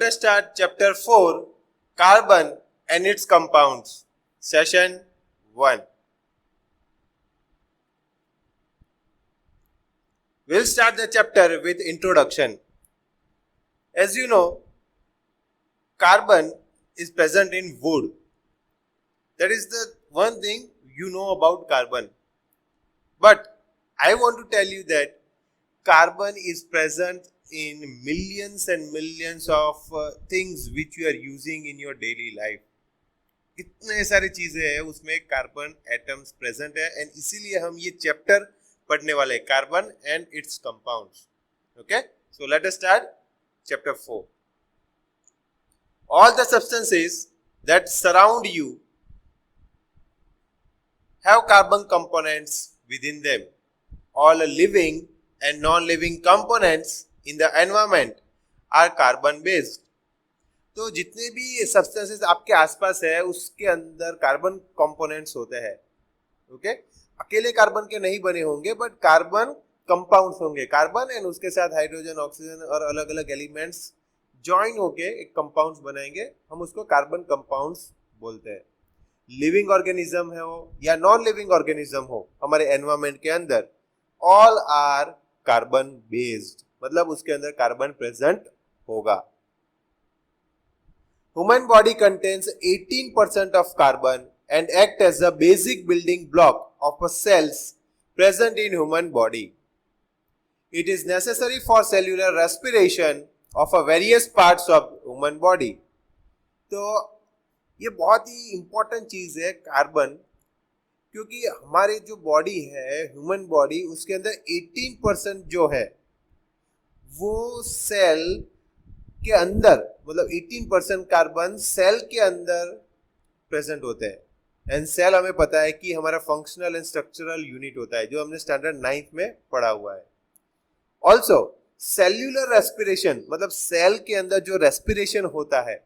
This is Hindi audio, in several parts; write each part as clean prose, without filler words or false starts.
us start chapter 4, Carbon and its compounds, session 1. We'll start the chapter with introduction. As you know, carbon is present in wood. That is the one thing you know about carbon. But I want to tell you that carbon is present in millions and millions of things which you are using in your daily life. इतने सारी चीजें हैं उसमें कार्बन एटम्स प्रेजेंट है एंड इसीलिए हम ये चैप्टर पढ़ने वाले हैं carbon and it's compounds. Okay, so let us start chapter 4. All the substances that surround you have carbon components within them. All living and non-living components in the environment are carbon based. तो जितने भी सब्सटेंसेस आपके आसपास है उसके अंदर कार्बन कंपोनेंट्स होते हैं. ओके, अकेले कार्बन के नहीं बने होंगे बट कार्बन कंपाउंड्स होंगे. कार्बन एंड उसके साथ हाइड्रोजन, ऑक्सीजन और अलग अलग एलिमेंट्स ज्वाइन होके एक कंपाउंड्स बनाएंगे. हम उसको कार्बन कंपाउंड्स बोलते हैं. लिविंग ऑर्गेनिज्म है हो या नॉन लिविंग ऑर्गेनिज्म हो हमारे एनवायरमेंट के अंदर, ऑल आर कार्बन बेस्ड, मतलब उसके अंदर कार्बन प्रेजेंट होगा. Human body contains 18% of carbon and act as the basic building block of the cells present in human body. It is necessary for cellular respiration of various parts of human body. तो ये बहुत ही इम्पोर्टेंट चीज है कार्बन, क्योंकि हमारे जो बॉडी है ह्यूमन बॉडी उसके अंदर 18% जो है वो सेल के अंदर, मतलब 18% कार्बन सेल के अंदर प्रेजेंट होते हैं. एंड सेल हमें पता है कि हमारा फंक्शनल एंड स्ट्रक्चरल यूनिट होता है जो हमने स्टैंडर्ड 9th में पढ़ा हुआ है. ऑल्सो सेल्यूलर रेस्पिरेशन, मतलब सेल के अंदर जो रेस्पिरेशन होता है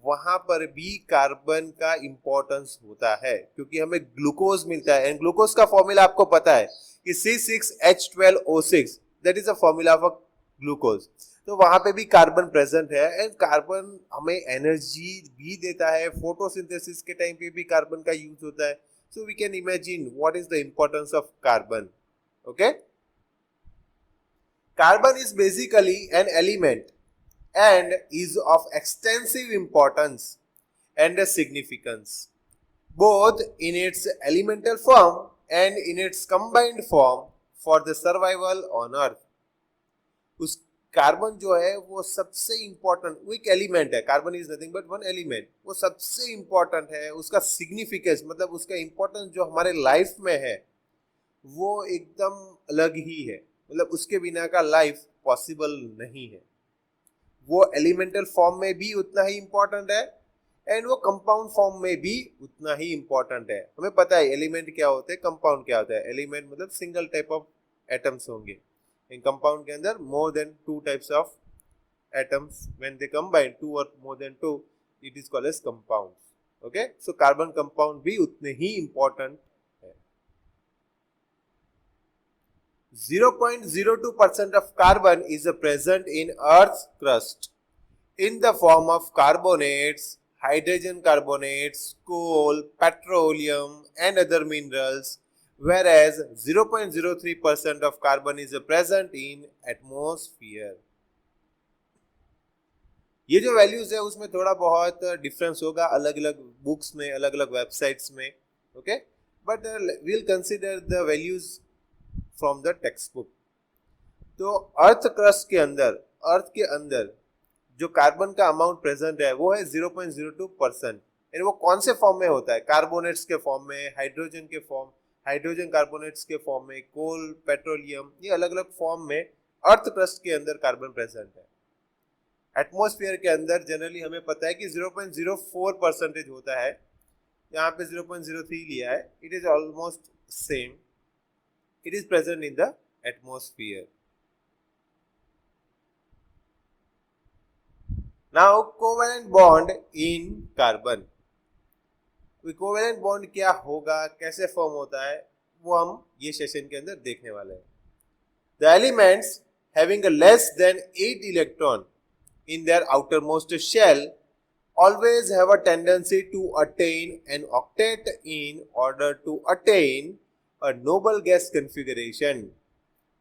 वहां पर भी कार्बन का इंपॉर्टेंस होता है, क्योंकि हमें ग्लूकोज मिलता है. एंड ग्लूकोज का फॉर्मूला आपको पता है कि C6H12O6, that is a formula of glucose. तो वहां पे भी कार्बन प्रेजेंट है एंड कार्बन हमें एनर्जी भी देता है. फोटोसिंथेसिस के टाइम पे भी कार्बन का यूज होता है. So we can imagine what is the importance of carbon. Okay, carbon is basically an element and is of extensive importance and significance, both in its elemental form and in its combined form for the survival on earth. उस कार्बन जो है वो सबसे इंपॉर्टेंट, वो एक एलिमेंट है. Carbon is nothing but one element. वो सबसे इंपॉर्टेंट है. उसका सिग्निफिकेंस, मतलब उसका इंपॉर्टेंस जो हमारे लाइफ में है वो एकदम अलग ही है. मतलब उसके बिना का लाइफ पॉसिबल नहीं है. वो एलिमेंटल फॉर्म में भी उतना ही इंपॉर्टेंट है एंड वो कंपाउंड फॉर्म में भी उतना ही इंपॉर्टेंट है. हमें पता है एलिमेंट क्या होते हैं, कंपाउंड क्या होता है. एलिमेंट मतलब सिंगल टाइप ऑफ एटम्स होंगे. इन कंपाउंड के अंदर more than 2 types of atoms, when they combine 2 और more than 2 it is called as compounds. Okay, so carbon compound भी उतने ही इंपॉर्टेंट है. 0.02% of carbon is present in Earth's crust in the form of carbonates, hydrogen carbonates, coal, petroleum and other minerals, whereas 0.03% of carbon is present in atmosphere. ये जो वैल्यूज है उसमें थोड़ा बहुत डिफरेंस होगा अलग अलग बुक्स में, अलग अलग वेबसाइट्स में. Okay, but we'll consider the values from the textbook. तो अर्थ क्रस्ट के अंदर, अर्थ के अंदर जो कार्बन का अमाउंट प्रेजेंट है वो है 0.02%. एंड वो कौन से फॉर्म में होता है? कार्बोनेट्स के फॉर्म में, हाइड्रोजन के फॉर्म, हाइड्रोजन कार्बोनेट्स के फॉर्म में, कोल, पेट्रोलियम, ये अलग अलग फॉर्म में अर्थ क्रस्ट के अंदर कार्बन प्रेजेंट है. एटमॉस्फेयर के अंदर जनरली हमें पता है कि 0.04% होता है. यहाँ पे 0.03 लिया है. It is almost same. It is present in the atmosphere. Now covalent bond in carbon. Covalent bond क्या होगा, कैसे फॉर्म होता है, वो हम ये सेशन के अंदर देखने वाले हैं. The elements having a less than 8 electron in their outermost shell always have a tendency to attain an octet in order to attain a noble gas configuration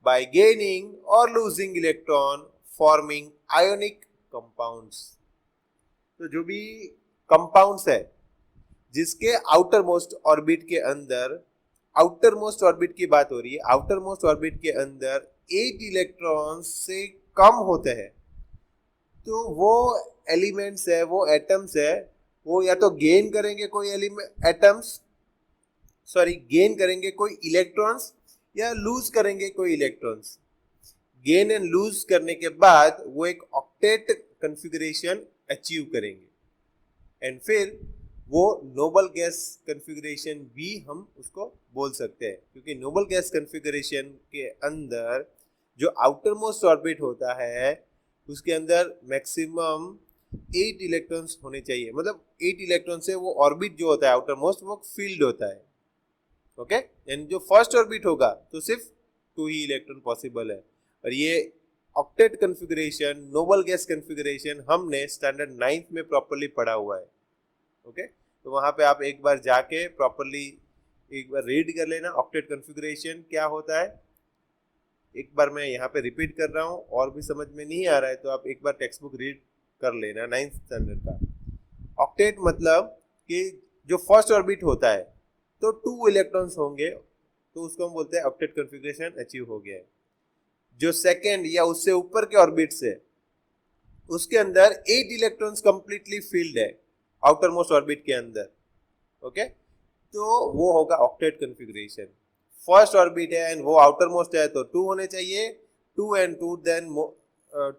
by gaining or losing electron forming ionic compounds. तो जो भी कंपाउंड्स है जिसके आउटर मोस्ट ऑर्बिट के अंदर, आउटर मोस्ट ऑर्बिट की बात हो रही है, आउटर मोस्ट ऑर्बिट के अंदर 8 इलेक्ट्रॉन से कम होते हैं, तो वो एलिमेंट्स है, वो एटम्स है, वो या तो गेन करेंगे कोई गेन करेंगे कोई इलेक्ट्रॉन्स या लूज करेंगे कोई इलेक्ट्रॉन्स. गेन एंड लूज करने के बाद वो एक ऑक्टेट कॉन्फ़िगरेशन अचीव करेंगे एंड फिर वो नोबल गैस कॉन्फ़िगरेशन भी हम उसको बोल सकते हैं, क्योंकि नोबल गैस कॉन्फ़िगरेशन के अंदर जो आउटर मोस्ट ऑर्बिट होता है उसके अंदर मैक्सिमम 8 इलेक्ट्रॉन्स होने चाहिए. मतलब 8 इलेक्ट्रॉन से वो ऑर्बिट जो होता है आउटर मोस्ट वो फील्ड होता है. ओके, एंड जो फर्स्ट ऑर्बिट होगा तो सिर्फ 2 ही इलेक्ट्रॉन पॉसिबल है. और ये octet configuration, Nobel gas configuration हमने स्टैंडर्ड 9th में प्रॉपर्ली पढ़ा हुआ है. ओके, तो वहां पे आप एक बार जाके प्रॉपर्ली एक बार रीड कर लेना ऑक्टेट कॉन्फ़िगरेशन क्या होता है. एक बार मैं यहाँ पे रिपीट कर रहा हूँ, और भी समझ में नहीं आ रहा है तो आप एक बार टेक्स्ट बुक रीड कर लेना 9th स्टैंडर्ड का. ऑक्टेट मतलब कि जो फर्स्ट ऑर्बिट होता है तो 2 इलेक्ट्रॉन्स होंगे, तो उसको हम बोलते हैं ऑक्टेट कॉन्फ़िगरेशन अचीव हो गया है. जो सेकेंड या उससे ऊपर के ऑर्बिट्स है उसके अंदर 8 इलेक्ट्रॉन्स कंप्लीटली फील्ड है आउटर मोस्ट ऑर्बिट के अंदर. ओके, तो वो होगा ऑक्टेट कॉन्फ़िगरेशन. फर्स्ट ऑर्बिट है एंड वो आउटर मोस्ट है तो 2 होने चाहिए, 2 एंड 2 देन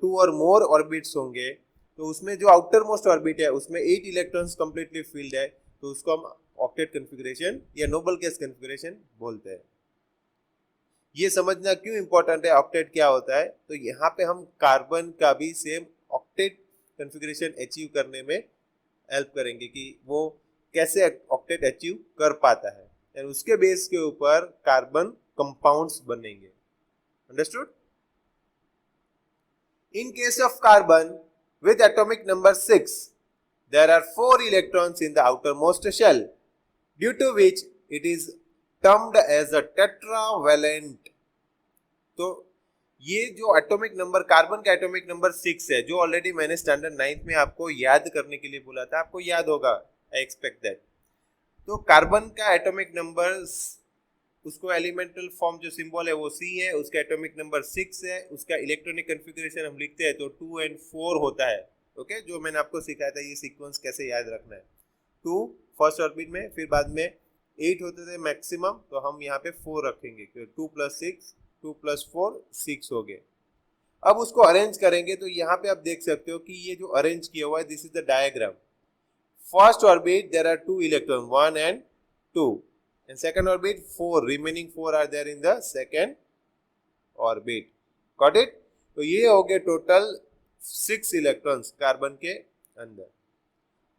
2 और मोर ऑर्बिट्स होंगे, तो उसमें जो आउटर मोस्ट ऑर्बिट है उसमें 8 इलेक्ट्रॉन्स कंप्लीटली फील्ड है, तो उसको हम ऑक्टेट कॉन्फ़िगरेशन या नोबल गैस कॉन्फ़िगरेशन बोलते हैं. ये समझना क्यों इंपॉर्टेंट है ऑक्टेट क्या होता है, तो यहाँ पे हम कार्बन का भी सेम ऑक्टेट कॉन्फ़िगरेशन अचीव करने में हेल्प करेंगे कि वो कैसे ऑक्टेट अचीव कर पाता है, और उसके बेस के ऊपर कार्बन कंपाउंड्स बनेंगे. Understood? In case of carbon with atomic number 6, there are 4 electrons in the outermost shell, due to which it is termed as a tetravalent. तो ये जो एटॉमिक नंबर कार्बन का एटॉमिक नंबर 6 है, जो ऑलरेडी मैंने स्टैंडर्ड 9th में आपको याद करने के लिए बोला था, आपको याद होगा, आई एक्सपेक्ट दैट. तो कार्बन का एटॉमिक नंबर, उसको एलिमेंटल फॉर्म जो सिंबल है वो C है, उसका एटॉमिक नंबर 6 है, उसका इलेक्ट्रॉनिक कॉन्फ़िगरेशन हम लिखते हैं तो 2 and 4 होता है. ओके, जो मैंने आपको सिखाया था ये सीक्वेंस कैसे याद रखना है. 2 फर्स्ट ऑर्बिट में, फिर बाद में 8 होते थे मैक्सिमम, तो हम यहाँ पे 4 रखेंगे, 2 + 6, 2 + 4 6 हो गए. अब उसको अरेंज करेंगे तो यहाँ पे आप देख सकते हो कि ये जो अरेंज किया हुआ है, this is the diagram. First orbit there are 2 electron, 1 and 2. In second orbit 4, remaining 4 are there in the second orbit. Got it? तो ये हो गए टोटल 6 इलेक्ट्रॉन्स कार्बन के अंदर.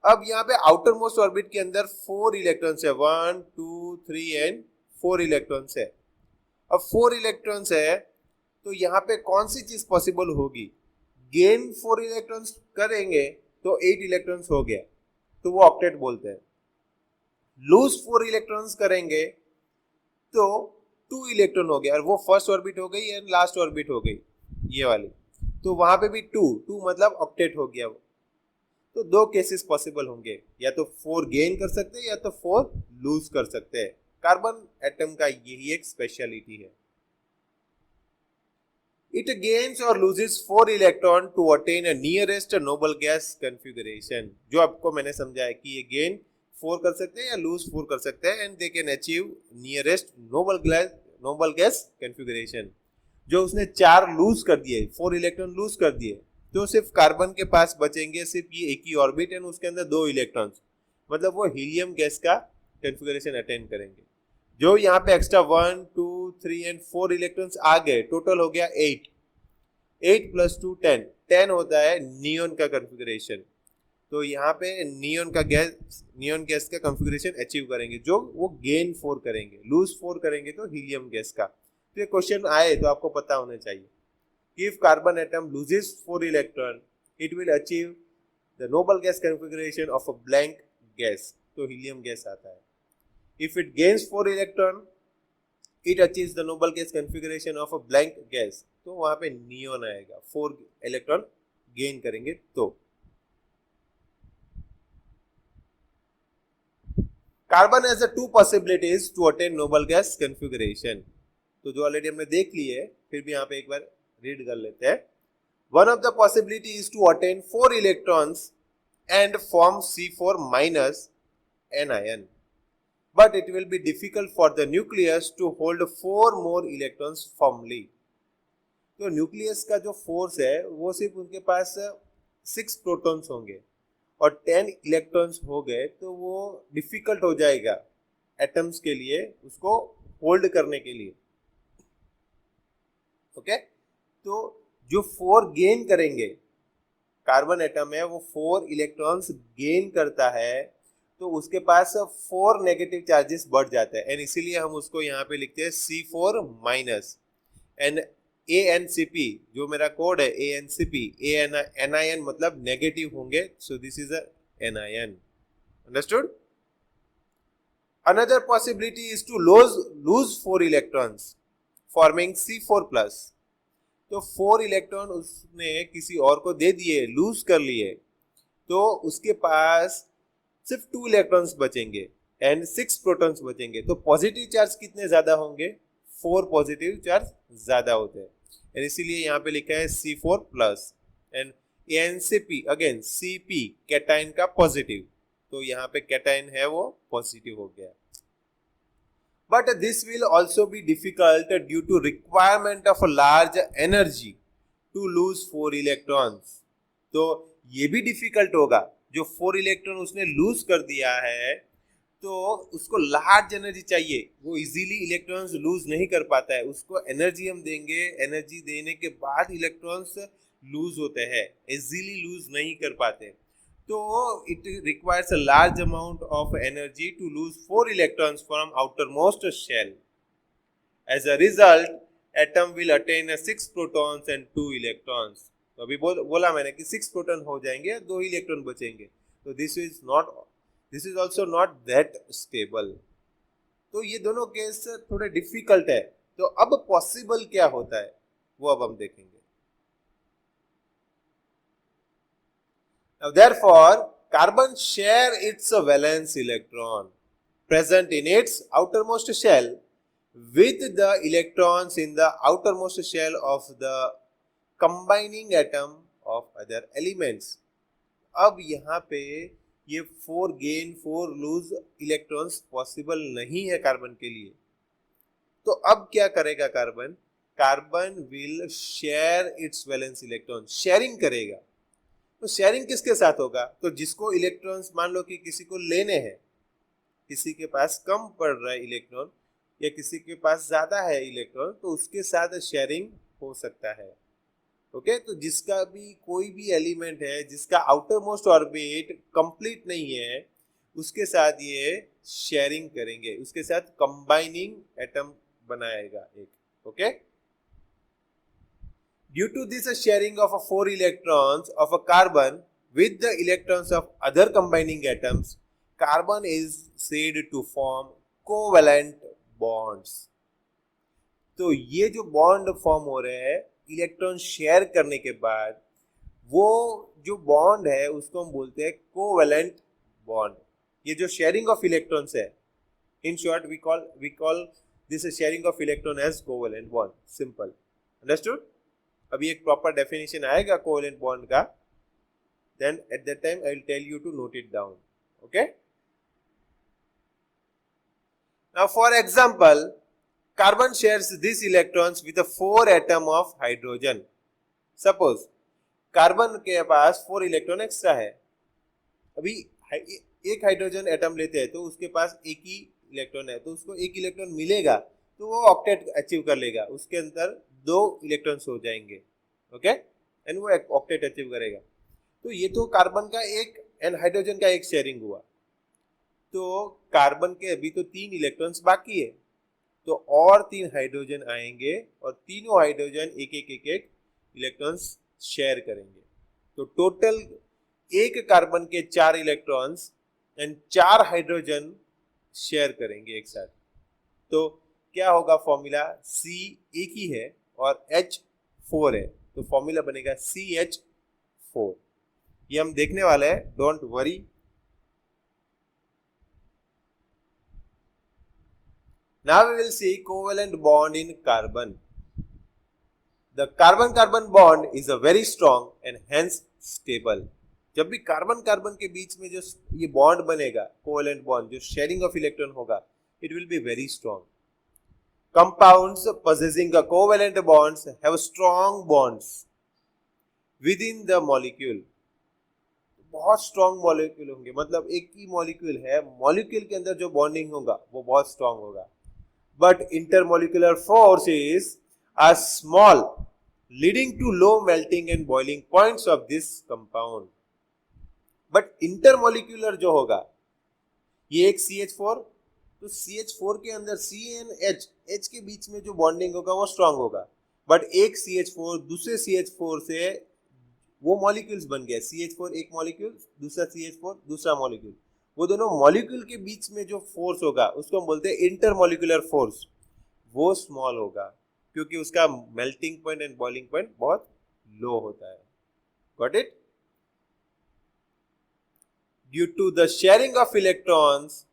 अब यहाँ पे आउटर मोस्ट ऑर्बिट के अंदर 4 इलेक्ट्रॉन्स है, 1 2 3 and 4 इलेक्ट्रॉन्स है. अब 4 इलेक्ट्रॉन्स है तो यहाँ पे कौन सी चीज पॉसिबल होगी? गेन 4 इलेक्ट्रॉन्स करेंगे तो 8 इलेक्ट्रॉन्स हो गया, तो वो ऑक्टेट बोलते हैं. लूज 4 इलेक्ट्रॉन्स करेंगे तो 2 इलेक्ट्रॉन हो गया, और वो फर्स्ट ऑर्बिट हो गई एंड लास्ट ऑर्बिट हो गई ये वाली, तो वहां पे भी 2 मतलब ऑक्टेट हो गया वो. तो 2 केसेस पॉसिबल होंगे, या तो 4 गेन कर सकते हैं या तो 4 लूज कर सकते हैं. कार्बन एटम का यही एक स्पेशलिटी है. It gains or loses 4 electron to attain a nearest noble gas configuration. जो आपको मैंने समझाया कि ये गेन 4 कर सकते हैं या लूज 4 कर सकते हैं, and they can achieve nearest Nobel gas configuration. जो उसने 4 लूज कर दिए, 4 इलेक्ट्रॉन लूज कर दिए, तो सिर्फ कार्बन के पास बचेंगे सिर्फ ये एक ही ऑर्बिट एंड उसके अंदर 2 इलेक्ट्रॉन्स, मतलब वो हीलियम गैस का कॉन्फ़िगरेशन अटेन करेंगे. जो यहाँ पे एक्स्ट्रा 1 2 3 and 4 इलेक्ट्रॉन्स आ गए, टोटल हो गया 8. 8 + 2 10 होता है नियॉन का कॉन्फ़िगरेशन. तो यहाँ पे नियॉन गैस का कॉन्फ़िगरेशन अचीव करेंगे, जो वो गेन 4 करेंगे. लूज 4 करेंगे तो हीलियम गैस का. तो ये क्वेश्चन आए तो आपको पता होना चाहिए कि if carbon atom loses 4 electron it will achieve the noble gas configuration of a blank gas. तो helium gas आता है. If it gains 4 electron, it achieves the noble gas configuration of a blank gas. तो वहां पे नियोन आएगा. 4 इलेक्ट्रॉन गेन करेंगे तो. Carbon has the 2 possibilities to attain noble gas configuration. तो जो ऑलरेडी हमने देख ली है, फिर भी यहाँ पे एक बार रीड कर लेते हैं. One of the possibility is to attain 4 electrons and form C4 minus anion. But it will be difficult for the nucleus to hold 4 more electrons firmly. तो न्यूक्लियस का जो फोर्स है वो सिर्फ उनके पास 6 प्रोटॉन्स होंगे और 10 इलेक्ट्रॉन्स हो गए तो वो डिफिकल्ट हो जाएगा एटम्स के लिए उसको होल्ड करने के लिए. ओके, तो जो 4 गेन करेंगे, कार्बन एटम है वो 4 इलेक्ट्रॉन्स गेन करता है तो उसके पास 4 नेगेटिव चार्जेस बढ़ जाता है एंड इसीलिए हम उसको यहाँ पे लिखते हैं C4 माइनस. एंड ANCP जो मेरा कोड है ANCP, anion मतलब नेगेटिव होंगे, so this is anion. Understood? Another possibility is to lose 4 electrons forming C4 plus. तो 4 इलेक्ट्रॉन उसने किसी और को दे दिए, लूज कर लिए, तो उसके पास सिर्फ 2 इलेक्ट्रॉन्स बचेंगे एंड 6 प्रोटॉन्स बचेंगे. तो पॉजिटिव चार्ज कितने ज्यादा होंगे? 4 पॉजिटिव चार्ज ज्यादा होते हैं एंड इसीलिए यहाँ पे लिखा है C4 plus. And ANCP again CP cation का पॉजिटिव, तो यहाँ पे कैटाइन है वो पॉजिटिव हो गया. But this will also be difficult due to requirement of a large energy to lose 4 electrons. तो ये भी डिफिकल्ट होगा, जो 4 इलेक्ट्रॉन उसने लूज कर दिया है तो उसको लार्ज एनर्जी चाहिए, वो इजीली इलेक्ट्रॉन्स लूज नहीं कर पाता है, उसको एनर्जी हम देंगे, एनर्जी देने के बाद इलेक्ट्रॉन्स लूज होते हैं, इजीली लूज नहीं कर पाते. तो it requires a large amount of energy to lose 4 electrons from outermost shell. As a result, atom will attain 6 protons and 2 electrons. तो अभी बोला मैंने कि 6 प्रोटॉन हो जाएंगे, 2 इलेक्ट्रॉन बचेंगे. तो this is also not that stable. तो ये दोनों केस थोड़े डिफिकल्ट है. तो अब पॉसिबल क्या होता है वो अब हम देखेंगे. Now therefore, carbon share its valence electron present in its outermost shell with the electrons in the outermost shell of the combining atom of other elements. अब यहाँ पे ये 4 gain 4 lose electrons possible नहीं है कार्बन के लिए. तो अब क्या करेगा carbon? Carbon will share its valence electron, sharing करेगा. तो शेयरिंग किसके साथ होगा? तो जिसको इलेक्ट्रॉन्स मान लो कि किसी को लेने हैं, किसी के पास कम पड़ रहा है इलेक्ट्रॉन या किसी के पास ज्यादा है इलेक्ट्रॉन, तो उसके साथ शेयरिंग हो सकता है. ओके, तो जिसका भी कोई भी एलिमेंट है जिसका आउटर मोस्ट ऑर्बिट कंप्लीट नहीं है उसके साथ ये शेयरिंग करेंगे, उसके साथ कंबाइनिंग एटम बनाएगा एक. Okay, due to this sharing of 4 electrons of a carbon with the electrons of other combining atoms, carbon is said to form covalent bonds. तो ये जो बॉन्ड फॉर्म हो रहे हैं इलेक्ट्रॉन शेयर करने के बाद, वो जो बॉन्ड है उसको हम बोलते हैं कोवेलेंट बॉन्ड. ये जो शेयरिंग ऑफ इलेक्ट्रॉन्स है, in short we call this sharing of electron as covalent bond. Simple. Understood? अभी एक प्रॉपर डेफिनेशन आएगा कोवेलेंट बॉन्ड का, then at that time I will tell you to note it down. Okay, now for example, carbon shares this electrons with 4 atom of hydrogen. Suppose carbon के पास 4 इलेक्ट्रॉन एक्स्ट्रा है. अभी एक हाइड्रोजन एटम लेते हैं तो उसके पास एक ही इलेक्ट्रॉन है, तो उसको एक इलेक्ट्रॉन मिलेगा तो वो ऑक्टेट अचीव कर लेगा, उसके अंदर 2 इलेक्ट्रॉन्स हो जाएंगे. ओके, एंड वो ऑक्टेट अचीव करेगा. तो ये तो कार्बन का एक एंड हाइड्रोजन का एक शेयरिंग हुआ. तो कार्बन के अभी तो 3 इलेक्ट्रॉन्स बाकी है, तो और 3 हाइड्रोजन आएंगे और तीनों हाइड्रोजन एक एक इलेक्ट्रॉन्स शेयर करेंगे. तो टोटल एक कार्बन के 4 इलेक्ट्रॉन्स एंड 4 हाइड्रोजन शेयर करेंगे एक साथ। तो क्या होगा फॉर्मूला, C एक ही है और H4 है, तो फॉर्मूला बनेगा CH4। ये हम देखने वाले हैं, don't worry. Now we will see covalent bond in carbon. The carbon-carbon bond is a very strong and hence stable. जब भी कार्बन कार्बन के बीच में जो ये बॉन्ड बनेगा, कोवेलेंट बॉन्ड, जो शेयरिंग ऑफ इलेक्ट्रॉन होगा, it will be very strong. Compounds possessing a covalent bonds have strong bonds within the molecule. बहुत स्ट्रॉन्ग मॉलिक्यूल होंगे, मतलब एक ही मॉलिक्यूल है, मॉलिक्यूल के अंदर जो बॉन्डिंग होगा वो बहुत स्ट्रॉन्ग होगा। But intermolecular force is a small, leading to low melting and boiling points of this compound. But intermolecular जो होगा, ये एक CH4, तो CH4 के अंदर C and H के बीच में जो बॉन्डिंग होगा वो स्ट्रांग होगा। बट एक CH4 दूसरे CH4 से वो मॉलिक्यूल्स बन गया, CH4 एक मॉलिक्यूल, दूसरा CH4 दूसरा मॉलिक्यूल, वो दोनों मॉलिक्यूल के बीच में जो फोर्स होगा उसको हम बोलते हैं इंटरमॉलिक्यूलर फोर्स। वो स्मॉल होगा क्योंकि उसका melting point and boiling point बहुत लो होता है। Got it? Due to the sharing of electrons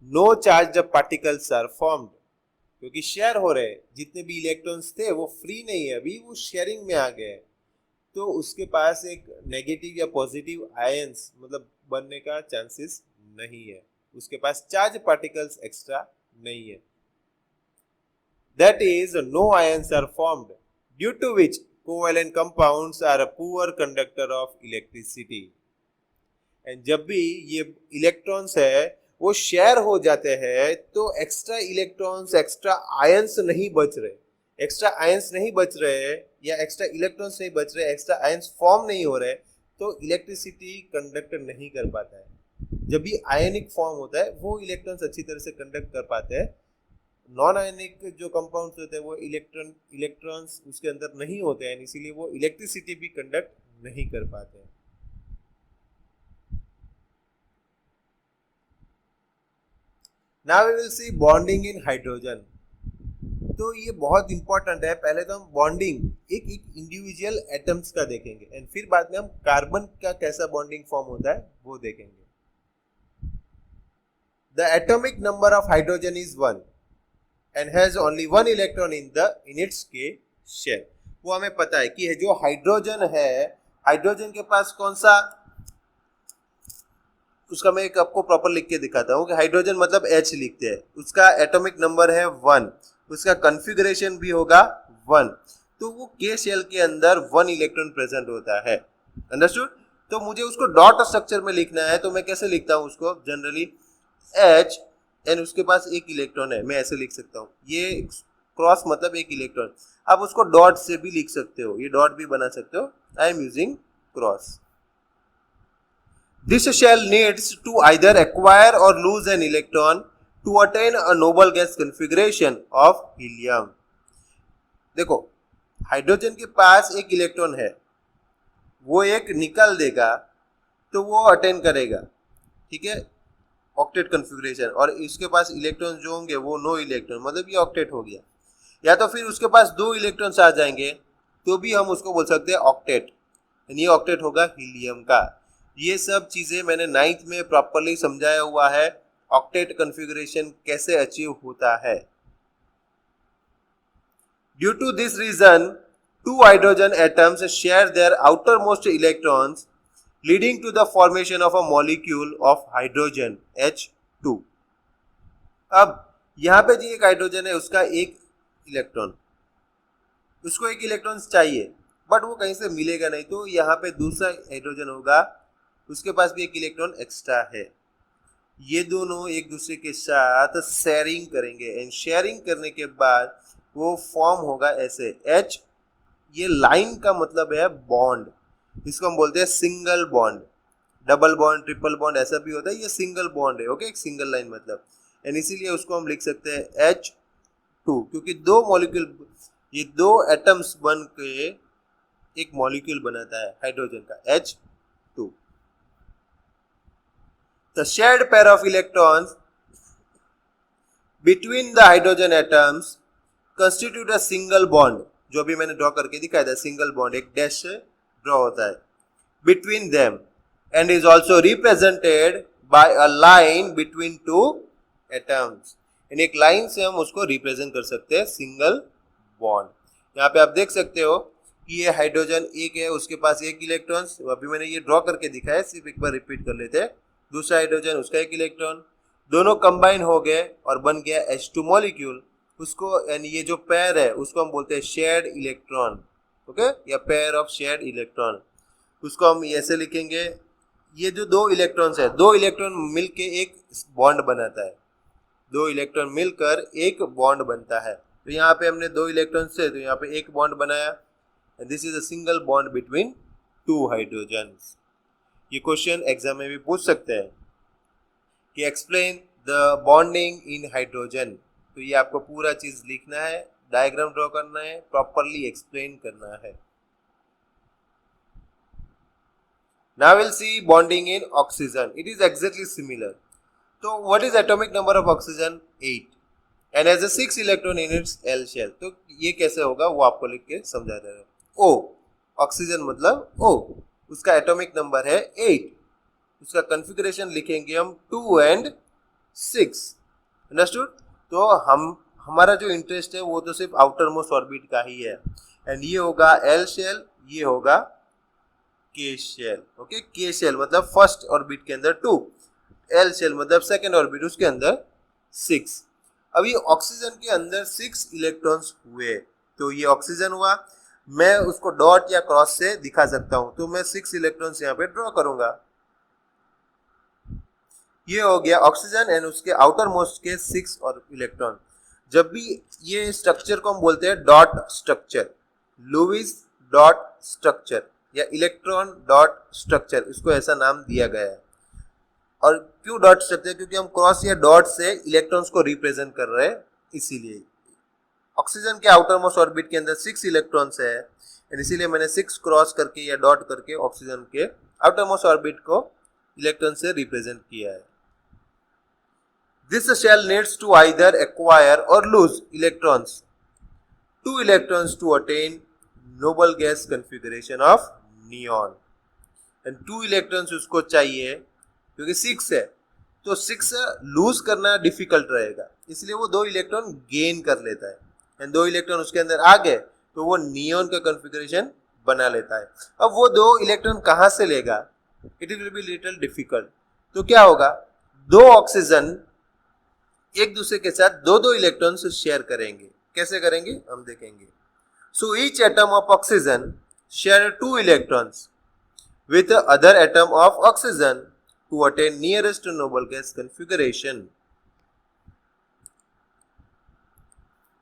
no charge particles are formed. क्योंकि शेयर हो रहे, जितने भी इलेक्ट्रॉन्स थे वो फ्री नहीं है, अभी वो शेयरिंग में आ गए, तो उसके पास एक नेगेटिव या पॉजिटिव आयंस मतलब बनने का चांसेस नहीं है, उसके पास चार्ज पार्टिकल्स एक्स्ट्रा नहीं है। That is, no ions are formed, due to which covalent compounds are a poor conductor of electricity. And जब भी ये इलेक्ट्रॉन्स है वो शेयर हो जाते हैं तो एक्स्ट्रा इलेक्ट्रॉन्स, एक्स्ट्रा आयंस नहीं बच रहे, एक्स्ट्रा आयंस नहीं बच रहे या एक्स्ट्रा इलेक्ट्रॉन्स नहीं बच रहे, एक्स्ट्रा आयंस फॉर्म नहीं हो रहे, तो इलेक्ट्रिसिटी कंडक्ट नहीं कर पाता है। जब भी आयनिक फॉर्म होता है वो इलेक्ट्रॉन्स अच्छी तरह से कंडक्ट कर पाते हैं। नॉन आयनिक जो कंपाउंड्स होते हैं वो इलेक्ट्रॉन्स उसके अंदर नहीं होते हैं, इसीलिए वो इलेक्ट्रिसिटी भी कंडक्ट नहीं कर पाते हैं। Now we will see bonding in hydrogen. तो ये बहुत इंपॉर्टेंट है। पहले तो हम बॉन्डिंग एक इंडिविजुअल एटम्स का देखेंगे एंड फिर बाद में हम कार्बन का कैसा बॉन्डिंग फॉर्म होता है वो देखेंगे। The atomic number of hydrogen is 1 and has only 1 electron in its K shell. वो हमें पता है कि जो हाइड्रोजन है, हाइड्रोजन के पास कौन सा, उसका मैं एक आपको प्रॉपर लिख के दिखाता हूँ कि हाइड्रोजन मतलब H लिखते हैं, उसका एटॉमिक नंबर है 1, उसका कॉन्फ़िगरेशन भी होगा 1, तो वो K शेल के अंदर 1 इलेक्ट्रॉन प्रेजेंट होता है। अंडरस्टूड? तो मुझे उसको डॉट स्ट्रक्चर में लिखना है, तो मैं कैसे लिखता हूँ उसको, जनरली H एंड उसके पास एक इलेक्ट्रॉन है, मैं ऐसे लिख सकता हूँ, ये क्रॉस मतलब एक इलेक्ट्रॉन। आप उसको डॉट से भी लिख सकते हो, ये डॉट भी बना सकते हो, I am using cross. This shell needs to either acquire or lose an electron to attain a noble gas configuration of helium. देखो, हाइड्रोजन के पास एक इलेक्ट्रॉन है, वो एक निकाल देगा तो वो अटेन करेगा, ठीक है, ऑक्टेट कॉन्फ़िगरेशन, और इसके पास इलेक्ट्रॉन जो होंगे वो नो इलेक्ट्रॉन, मतलब ये ऑक्टेट हो गया। या तो फिर उसके पास 2 इलेक्ट्रॉन्स आ जाएंगे तो भी हम उसको बोल सकते हैं ऑक्टेट, ये ऑक्टेट होगा हीलियम का। ये सब चीजें मैंने 9th में प्रॉपरली समझाया हुआ है, ऑक्टेट कॉन्फ़िगरेशन कैसे अचीव होता है। Due to this reason 2 hydrogen atoms share their outermost electrons leading to the formation of a molecule of hydrogen H2. अब यहाँ पे जी एक हाइड्रोजन है, उसका एक इलेक्ट्रॉन, उसको एक इलेक्ट्रॉन चाहिए बट वो कहीं से मिलेगा नहीं, तो यहाँ पे दूसरा हाइड्रोजन होगा, उसके पास भी एक इलेक्ट्रॉन एक्स्ट्रा है। ये दोनों एक दूसरे के साथ शेयरिंग करेंगे एंड शेयरिंग करने के बाद वो फॉर्म होगा ऐसे H, ये लाइन का मतलब है बॉन्ड, इसको हम बोलते हैं single bond, double bond, triple bond ऐसा भी होता है, ये सिंगल बॉन्ड है, ओके, एक सिंगल लाइन मतलब, एंड इसीलिए उसको हम लिख सकते हैं H2, क्योंकि 2 मॉलिक्यूल, ये 2 एटम्स बन के एक मॉलिक्यूल बनाता है हाइड्रोजन का H2। The shared pair of electrons between the hydrogen atoms constitute a single bond, जो भी मैंने ड्रॉ करके दिखाया था, सिंगल बॉन्ड एक डैश से ड्रॉ होता है between them and is also represented by a line between two atoms। इन एक लाइन से हम उसको रिप्रेजेंट कर सकते हैं सिंगल बॉन्ड। यहाँ पे आप देख सकते हो कि ये हाइड्रोजन एक है, उसके पास एक इलेक्ट्रॉन्स, अभी मैंने ये ड्रॉ करके दिखाया, सिर्फ एक बार रिपीट कर लेते हैं। दूसरा हाइड्रोजन, उसका एक इलेक्ट्रॉन, दोनों कंबाइन हो गए और बन गया H2 मॉलिक्यूल। उसको यानी ये जो पेयर है उसको हम बोलते हैं शेयर्ड इलेक्ट्रॉन, ओके, या पेयर ऑफ शेयर्ड इलेक्ट्रॉन। उसको हम ऐसे लिखेंगे, ये जो दो इलेक्ट्रॉन्स है, दो इलेक्ट्रॉन मिलके एक बॉन्ड बनाता है, दो इलेक्ट्रॉन मिलकर एक बॉन्ड बनता है। तो यहाँ पे हमने दो इलेक्ट्रॉन से, तो यहाँ पे एक बॉन्ड बनाया, and this is a single bond between two hydrogens. ये क्वेश्चन एग्जाम में भी पूछ सकते हैं कि explain the bonding in hydrogen. तो ये आपको पूरा चीज लिखना है, डायग्राम ड्रॉ करना है, प्रॉपरली एक्सप्लेन करना है। Now we'll see bonding in oxygen. It is exactly similar. So what is atomic number of oxygen? 8 and has a 6 electron in its L shell. तो ये कैसे होगा वो आपको लिख के समझा रहे हैं। O, ऑक्सीजन मतलब O, उसका एटॉमिक नंबर है 8, उसका कॉन्फ़िगरेशन लिखेंगे हम 2 and 6। अंडरस्टूड? तो हमारा जो इंटरेस्ट है वो तो सिर्फ आउटर मोस्ट ऑर्बिट का ही है, एंड ये होगा L शेल, ये होगा K shell, okay. K shell मतलब फर्स्ट ऑर्बिट के अंदर 2, L शेल मतलब सेकेंड ऑर्बिट उसके अंदर 6। अब ये ऑक्सीजन के अंदर 6 इलेक्ट्रॉन्स हुए, तो ये ऑक्सीजन हुआ, मैं उसको डॉट या क्रॉस से दिखा सकता हूं, तो मैं 6 इलेक्ट्रॉन्स यहाँ पे ड्रॉ करूंगा। ये हो गया ऑक्सीजन एंड उसके आउटर मोस्ट के 6 और इलेक्ट्रॉन। जब भी ये स्ट्रक्चर को हम बोलते हैं dot structure, Lewis dot structure या इलेक्ट्रॉन डॉट स्ट्रक्चर, इसको ऐसा नाम दिया गया है। और क्यों डॉट स्ट्रक्चर? क्योंकि हम क्रॉस या डॉट से इलेक्ट्रॉन्स को रिप्रेजेंट कर रहे हैं, इसीलिए। ऑक्सीजन के आउटर मोस्ट ऑर्बिट के अंदर 6 इलेक्ट्रॉन्स है, इसीलिए मैंने 6 क्रॉस करके या डॉट करके ऑक्सीजन के आउटर मोस्ट ऑर्बिट को इलेक्ट्रॉन से रिप्रेजेंट किया है। This shell needs to either acquire और lose electrons, 2 electrons to attain noble gas configuration of neon, and 2 electrons उसको चाहिए क्योंकि 6 है, तो 6 लूज करना डिफिकल्ट रहेगा, इसलिए वो 2 इलेक्ट्रॉन गेन कर लेता है, एंड 2 इलेक्ट्रॉन उसके अंदर आ गए तो वो नियॉन का कॉन्फ़िगरेशन बना लेता है। अब वो 2 इलेक्ट्रॉन कहां से लेगा? It will be little difficult. तो क्या होगा, 2 ऑक्सीजन एक दूसरे के साथ 2-2 इलेक्ट्रॉन्स शेयर करेंगे। कैसे करेंगे हम देखेंगे। So each atom of oxygen share 2 electrons with the other atom of oxygen to attain nearest noble gas configuration.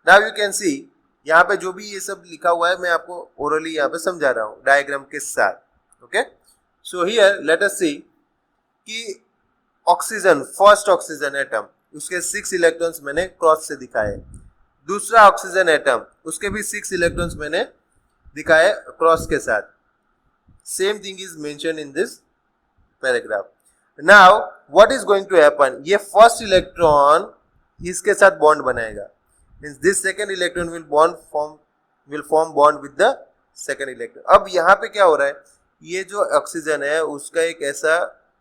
Now you can see यहाँ पे जो भी ये सब लिखा हुआ है मैं आपको ओरली यहाँ पे समझा रहा हूँ डायग्राम के साथ, okay. So here let us see कि ऑक्सीजन, फर्स्ट ऑक्सीजन एटम, उसके 6 इलेक्ट्रॉन्स मैंने क्रॉस से दिखाए। दूसरा ऑक्सीजन एटम, उसके भी 6 इलेक्ट्रॉन्स मैंने दिखाए क्रॉस के साथ। Same thing is mention in this paragraph. Now what is going to happen, ये फर्स्ट इलेक्ट्रॉन इसके साथ बॉन्ड बनाएगा, means this second electron will form bond with the second electron. अब यहाँ पे क्या हो रहा है, ये जो ऑक्सीजन है उसका एक ऐसा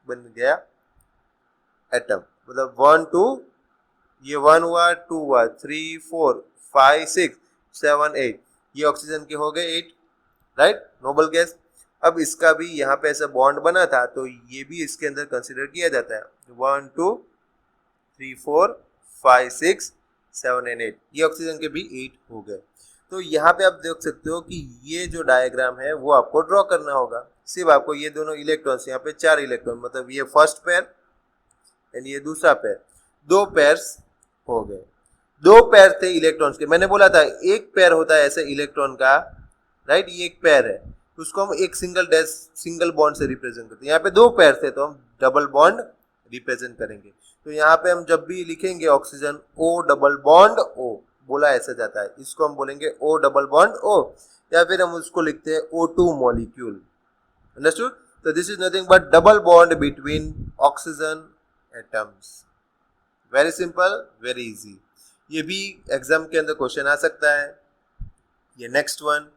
बन गया एटम, मतलब 1 2, ये 1 हुआ, 2 हुआ, 3 4 5 6 7 8, ये ऑक्सीजन के हो गए 8, राइट, नोबल गैस। अब इसका भी यहाँ पे ऐसा बॉन्ड बना था तो ये भी इसके अंदर कंसिडर किया जाता है। 1 2 3 4 5 6 7 एंड 8, ये ऑक्सीजन के भी 8 हो गए। तो यहाँ पे आप देख सकते हो कि ये जो डायग्राम है वो आपको ड्रॉ करना होगा। सिर्फ आपको ये दोनों इलेक्ट्रॉन्स, यहाँ पे 4 इलेक्ट्रॉन, मतलब ये फर्स्ट पेयर एंड ये दूसरा पेयर, 2 पेयर्स हो गए। 2 पेयर थे इलेक्ट्रॉन्स के, मैंने बोला था एक पेयर होता है ऐसे इलेक्ट्रॉन का, राइट, ये एक पेयर है, उसको हम एक सिंगल बॉन्ड से रिप्रेजेंट करते हैं। यहाँ पे 2 पेयर थे तो हम डबल बॉन्ड रिप्रेजेंट करेंगे। तो यहाँ पे हम जब भी लिखेंगे oxygen O double bond O, बोला ऐसा जाता है, इसको हम बोलेंगे O डबल बॉन्ड O, या फिर हम उसको लिखते हैं O2 मॉलिक्यूल। अंडरस्टूड? तो this is nothing but double bond between oxygen atoms. Very simple, very easy. ये भी एग्जाम के अंदर क्वेश्चन आ सकता है। ये नेक्स्ट वन,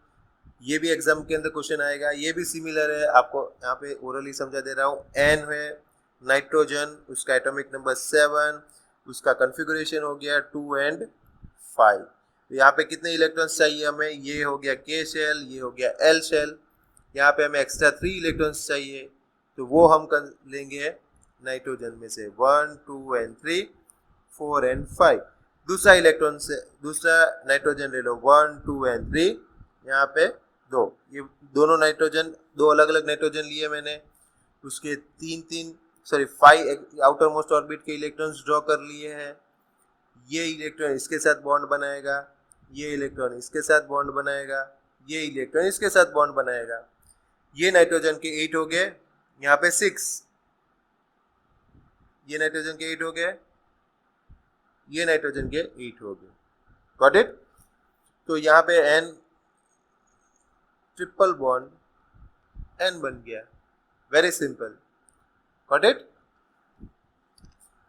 ये भी एग्जाम के अंदर क्वेश्चन आएगा, ये भी सिमिलर है, आपको यहाँ पे ओरली समझा दे रहा हूँ। N है नाइट्रोजन, उसका एटॉमिक नंबर 7, उसका कॉन्फ़िगरेशन हो गया 2 and 5। तो यहाँ पे कितने इलेक्ट्रॉन्स चाहिए हमें? ये हो गया K शेल, ये हो गया L शेल, यहाँ पे हमें एक्स्ट्रा 3 इलेक्ट्रॉन्स चाहिए, तो वो हम कर लेंगे नाइट्रोजन में से 1, 2 and 3, 4 and 5। दूसरा इलेक्ट्रॉन से दूसरा नाइट्रोजन ले लो, 1, 2 and 3, यहाँ पे 2। ये दोनों नाइट्रोजन, दो अलग अलग नाइट्रोजन लिए मैंने, उसके 5 आउटर मोस्ट ऑर्बिट के इलेक्ट्रॉन्स ड्रॉ कर लिए हैं। ये इलेक्ट्रॉन इसके साथ बॉन्ड बनाएगा, ये इलेक्ट्रॉन इसके साथ बॉन्ड बनाएगा, ये इलेक्ट्रॉन इसके साथ बॉन्ड बनाएगा। ये नाइट्रोजन के 8 हो गए, यहाँ पे 6, ये नाइट्रोजन के 8 हो गए, ये नाइट्रोजन के 8 हो गए। Got it? तो यहाँ पे N ट्रिपल बॉन्ड N बन गया। Very simple. Got it?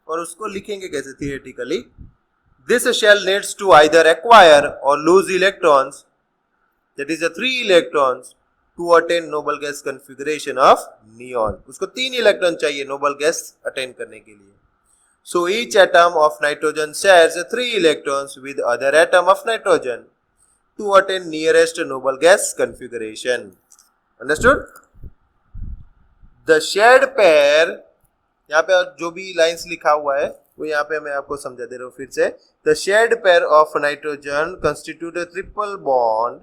और उसको लिखेंगे कैसे theoretically? This shell needs to either acquire और lose electrons, that is 3 electrons, to attain noble gas configuration of neon. उसको 3 इलेक्ट्रॉन चाहिए नोबल गैस अटेन करने के लिए। So each atom of nitrogen shares 3 electrons with other atom of nitrogen to attain nearest noble gas configuration. Understood? The shared pair, यहाँ पे जो भी लाइंस लिखा हुआ है वो यहाँ पे मैं आपको समझा दे रहा हूँ फिर से। The shared pair of nitrogen constitute a triple bond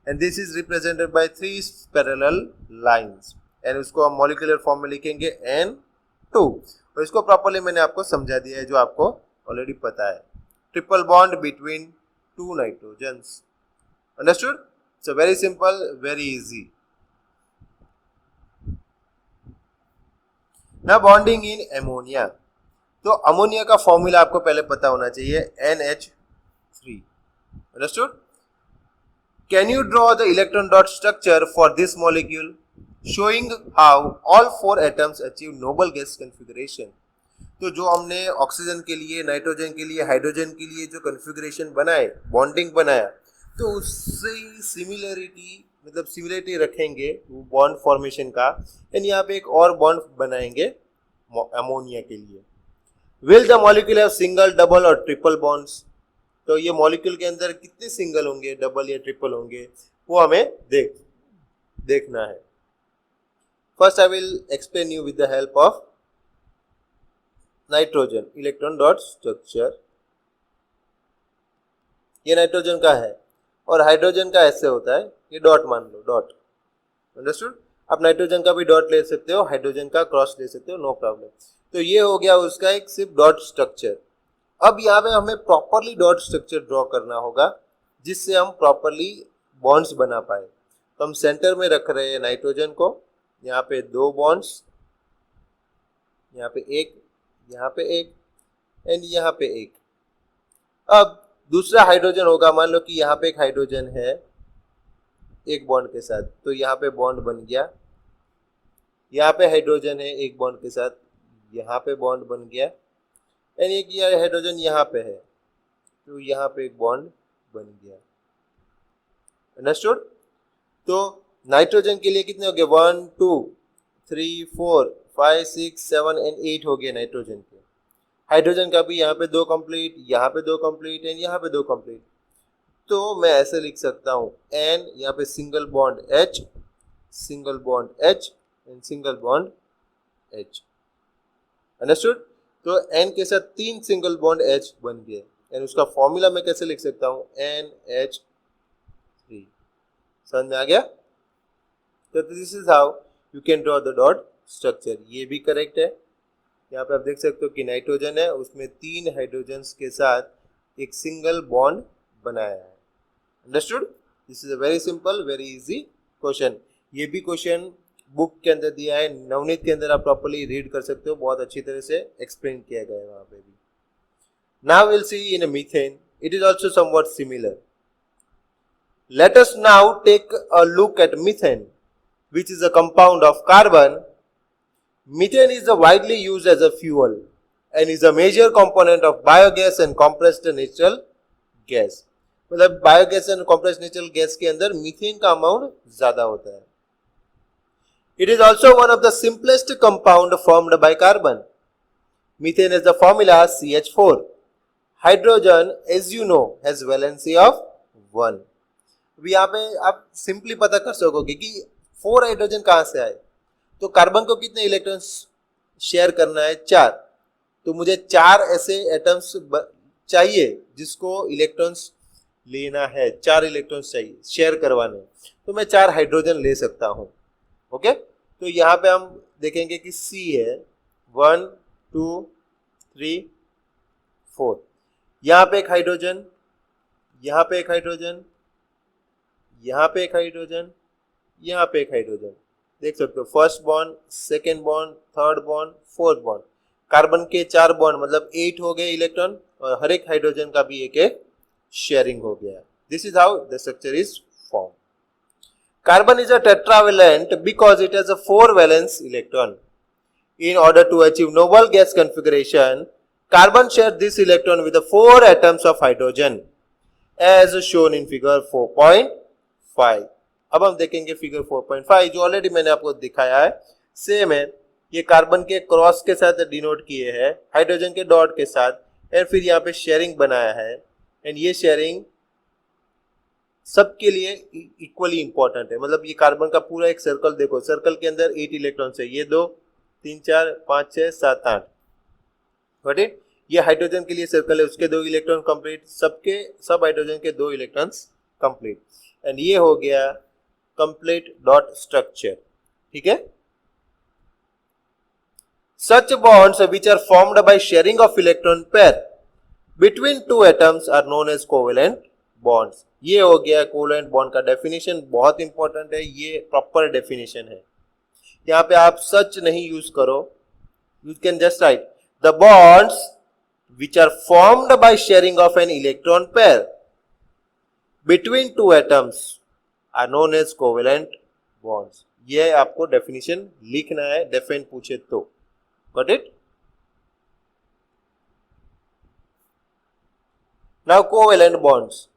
and this is represented by 3 parallel lines and उसको हम molecular form में लिखेंगे N2। और इसको प्रॉपर्ली मैंने आपको समझा दिया है जो आपको ऑलरेडी पता है। Triple bond between 2 nitrogens. Understood? It's very simple, very easy. Now bonding in ammonia. तो अमोनिया का फॉर्मूला आपको पहले पता होना चाहिए, NH3। Understood? Can you draw the electron dot structure for this molecule showing how all 4 atoms achieve noble gas configuration। तो जो हमने ऑक्सीजन के लिए, नाइट्रोजन के लिए, हाइड्रोजन के लिए जो कॉन्फ़िगरेशन बनाए, बॉन्डिंग बनाया, तो उससे सिमिलरिटी रखेंगे वो बॉन्ड फॉर्मेशन का, एंड यहाँ पे एक और बॉन्ड बनाएंगे अमोनिया के लिए। Will the molecule have single, double और ट्रिपल बॉन्ड्स? तो ये मॉलिक्यूल के अंदर कितने सिंगल होंगे, डबल या ट्रिपल होंगे, वो हमें देखना है। First, I will explain you with the help of nitrogen electron dot structure। ये नाइट्रोजन का है और हाइड्रोजन का ऐसे होता है, ये डॉट मान लो, डॉट। अंडरस्टूड? आप नाइट्रोजन का भी डॉट ले सकते हो, हाइड्रोजन का क्रॉस ले सकते हो, नो प्रॉब्लम। तो ये हो गया उसका एक सिर्फ डॉट स्ट्रक्चर। अब यहाँ पे हमें प्रॉपरली डॉट स्ट्रक्चर ड्रॉ करना होगा जिससे हम प्रॉपरली बॉन्ड्स बना पाए। तो हम सेंटर में रख रहे हैं नाइट्रोजन को, यहाँ पे 2 बॉन्ड्स, यहाँ पे एक, यहाँ पे एक एंड यहाँ पे एक। अब दूसरा हाइड्रोजन होगा, मान लो कि यहाँ पे एक हाइड्रोजन है एक बॉन्ड के साथ, तो यहाँ पे बॉन्ड बन गया। यहाँ पे हाइड्रोजन है एक बॉन्ड के साथ, यहाँ पे बॉन्ड बन गया, एंड एक ये हाइड्रोजन यहाँ पे है, तो यहाँ पे एक बॉन्ड बन गया। अंडरस्टूड? तो नाइट्रोजन के लिए कितने हो गए? 1, 2, 3, 4, 5, 6, 7 एंड 8 हो गए नाइट्रोजन के। हाइड्रोजन का भी यहाँ पे 2 कंप्लीट, यहाँ पे 2 कंप्लीट एंड यहाँ पे 2 कंप्लीट। तो मैं ऐसे लिख सकता हूँ N, यहाँ पे single bond H, single bond H and single bond H। Understood? तो N के साथ 3 सिंगल बॉन्ड H बन गए एंड उसका फॉर्मूला मैं कैसे लिख सकता हूँ? NH3। समझ में आ गया? तो this is how you can draw the dot structure. ये भी करेक्ट है। यहाँ पे आप देख सकते हो कि नाइट्रोजन है, उसमें 3 हाइड्रोजन्स के साथ एक सिंगल बॉन्ड बनाया है। Understood? This is a very simple, very easy question. ये भी क्वेश्चन बुक के अंदर दिया है, नवनीत के अंदर आप प्रॉपर्ली रीड कर सकते हो, बहुत अच्छी तरह से एक्सप्लेन किया गया है वहाँ पे भी। Now will see in methane It is also somewhat similar. Let us now take a look at methane, which is a compound of carbon. Methane is widely used as a fuel and is a major component of biogas and compressed natural gas. मतलब biogas and compressed natural gas के अंदर मीथेन का अमाउंट ज्यादा होता है. It is also one of the simplest compound formed by carbon. Methane has the formula CH4. Hydrogen, as you know, has valency of 1. अभी यहाँ पे आप सिंपली पता कर सकोगे कि 4 हाइड्रोजन कहाँ से आए. तो कार्बन को कितने इलेक्ट्रॉन्स शेयर करना है? 4. तो मुझे 4 ऐसे एटम्स चाहिए जिसको इलेक्ट्रॉन्स लेना है. 4 इलेक्ट्रॉन्स चाहिए शेयर करवाने. तो मैं 4 हाइड्रोजन ले सकता हूं. ओके, तो यहाँ पे हम देखेंगे कि C है 1 2 3 4. यहाँ पे एक हाइड्रोजन, यहाँ पे एक हाइड्रोजन, यहाँ पे एक हाइड्रोजन, यहाँ पे एक हाइड्रोजन. देख सकते हो first bond, second bond, third bond, fourth bond. Carbon के 4 बॉन्ड मतलब 8 हो गए इलेक्ट्रॉन और हर एक हाइड्रोजन का भी एक एक शेयरिंग हो गया. This is how the structure is form. Carbon is a tetravalent because it has a 4 valence electron. In order to achieve noble gas configuration, carbon shares this electron with the 4 atoms of hydrogen, as shown in figure 4.5. अब हम देखेंगे फिगर 4.5 जो ऑलरेडी मैंने आपको दिखाया है. सेम है, ये कार्बन के क्रॉस के साथ डिनोट किए हैं, हाइड्रोजन के डॉट के साथ, एंड फिर यहाँ पे शेयरिंग बनाया है. एंड ये शेयरिंग सबके लिए इक्वली इंपॉर्टेंट है. मतलब ये कार्बन का पूरा एक सर्कल देखो, सर्कल के अंदर 8 इलेक्ट्रॉन्स है. ये 2 3 4 5 6 7 8. Got it. ये हाइड्रोजन के लिए सर्कल है, उसके 2 इलेक्ट्रॉन कंप्लीट, सबके सब हाइड्रोजन के 2 इलेक्ट्रॉन्स कंप्लीट. एंड ये हो गया कंप्लीट डॉट स्ट्रक्चर. ठीक है. Such bonds which are formed by sharing of electron pair between 2 atoms are known as covalent bonds. ये हो गया कोवेलेंट बॉन्ड का डेफिनेशन. बहुत इंपॉर्टेंट है, ये प्रॉपर डेफिनेशन है. यहाँ पे आप सच नहीं यूज करो. You can just write the bonds which are formed by sharing of an electron pair between 2 atoms are known as covalent bonds. ये आपको डेफिनेशन लिखना है, डेफिन पूछे तो. Got it. Now covalent bonds.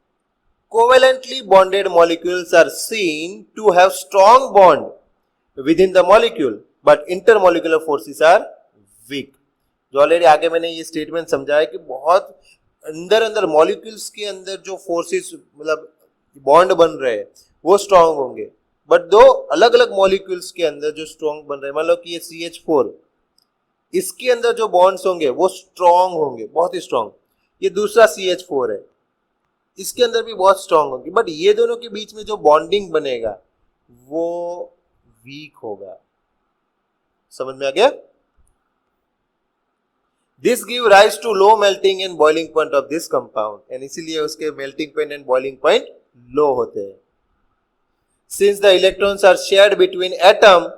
Covalently bonded molecules are seen to have strong bond within the molecule, but intermolecular forces are weak. जो ऑलरेडी आगे मैंने ये स्टेटमेंट समझाया कि बहुत अंदर मॉलिक्यूल्स के अंदर जो फोर्सेस मतलब बॉन्ड बन रहे हैं वो स्ट्रांग होंगे, बट 2 अलग अलग मॉलिक्यूल्स के अंदर जो स्ट्रांग बन रहे हैं, मान लो कि ये CH4, इसके अंदर जो बॉन्ड्स होंगे वो स्ट्रांग होंगे, बहुत ही स्ट्रांग. ये दूसरा CH4 है, इसके अंदर भी बहुत स्ट्रांग होगी, बट ये दोनों के बीच में जो बॉन्डिंग बनेगा वो वीक होगा. समझ में आ गया. This give rise to low melting and boiling point of this compound, and इसीलिए उसके melting point and boiling point low होते हैं. Since the electrons are shared between atom,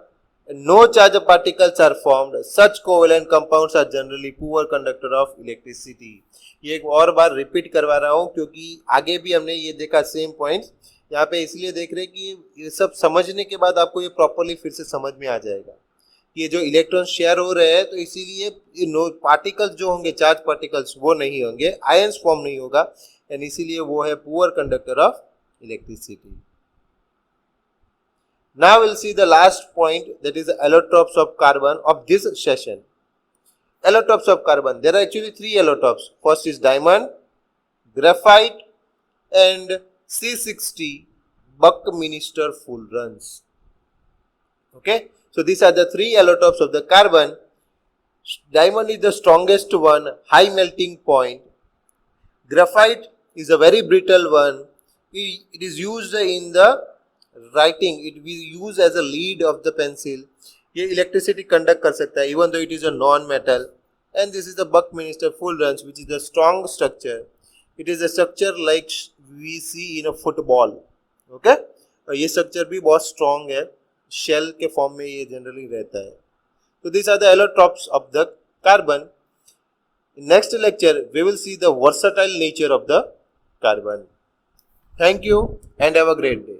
no charge particles are formed. Such covalent compounds are generally poor conductor of electricity. ये एक और बार रिपीट करवा रहा हूं क्योंकि आगे भी हमने ये देखा सेम पॉइंट्स. यहाँ पे इसलिए देख रहे हैं कि ये सब समझने के बाद आपको ये प्रॉपरली फिर से समझ में आ जाएगा कि ये जो इलेक्ट्रॉन शेयर हो रहे हैं तो इसीलिए पार्टिकल्स जो होंगे, चार्ज पार्टिकल्स, वो नहीं होंगे, आयंस फॉर्म नहीं होगा, एंड इसीलिए वो है poor conductor of electricity. Now we'll see the last point, that is the allotropes of carbon of this session. Allotropes of carbon. There are actually 3 allotropes. First is diamond, graphite, and C60 Buckminster fullerenes. Okay, so these are the 3 allotropes of the carbon. Diamond is the strongest one, high melting point. Graphite is a very brittle one. It is used in the writing, it will use as a lead of the pencil. ये इलेक्ट्रिसिटी कंडक्ट कर सकता है even though it is a non metal. And this is the Buckminster fullerenes, which is the strong structure. It is a structure like we see in a football. Okay, और ये structure भी बहुत strong है, shell के form में ये generally रहता है. So these are the allotropes of the carbon. In next lecture we will see the versatile nature of the carbon. Thank you and have a great day.